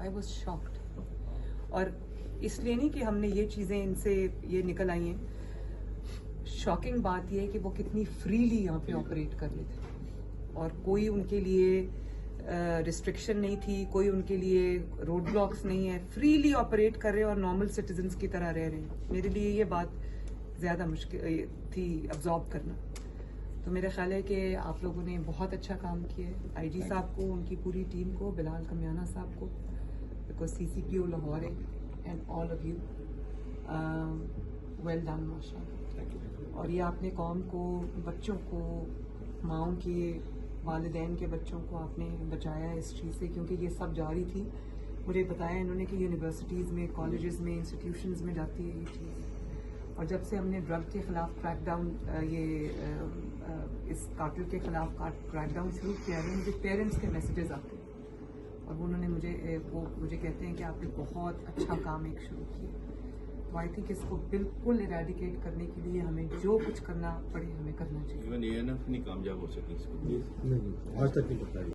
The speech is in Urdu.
I was shocked. اور اس لیے نہیں کہ ہم نے یہ چیزیں ان سے یہ نکل آئی ہیں، شاکنگ بات یہ ہے کہ وہ کتنی فریلی یہاں پہ آپریٹ کر رہے تھے، اور کوئی ان کے لیے ریسٹرکشن نہیں تھی، کوئی ان کے لیے روڈ بلاکس نہیں ہے، فریلی آپریٹ کر رہے اور نارمل سٹیزنس کی طرح رہ رہے ہیں. میرے لیے یہ بات زیادہ مشکل تھی ابزارب کرنا. تو میرا خیال ہے کہ آپ لوگوں نے بہت اچھا کام کیا ہے، آئی جی صاحب کو، ان کی پوری ٹیم کو، بلال کمیانہ صاحب کو، because C C P O Lahore ہے، and all of you, well done ماشاء اللہ. اور یہ آپ نے قوم کو، بچوں کو، ماؤں کے، والدین کے بچوں کو آپ نے بچایا اس چیز سے، کیونکہ یہ سب جاری تھی. مجھے بتایا انہوں نے کہ یونیورسٹیز میں، کالجز میں، انسٹیٹیوشنز میں جاتی ہے یہ چیز. اور جب سے ہم نے ڈرگ کے خلاف کریک ڈاؤن، اس قاتل کے خلاف کریک ڈاؤن شروع کیا ہے، مجھے پیرنٹس کے میسیجز آتے ہیں، اور انہوں نے مجھے کہتے ہیں کہ آپ نے بہت اچھا کام ایک شروع کیا. تو آئی تھنک اس کو بالکل ایریڈیکیٹ کرنے کے لیے ہمیں جو کچھ کرنا پڑے ہمیں کرنا چاہیے. ایون ANF نہیں کامیاب ہو سکی اس کو. نہیں آج تک نہیں بتائی.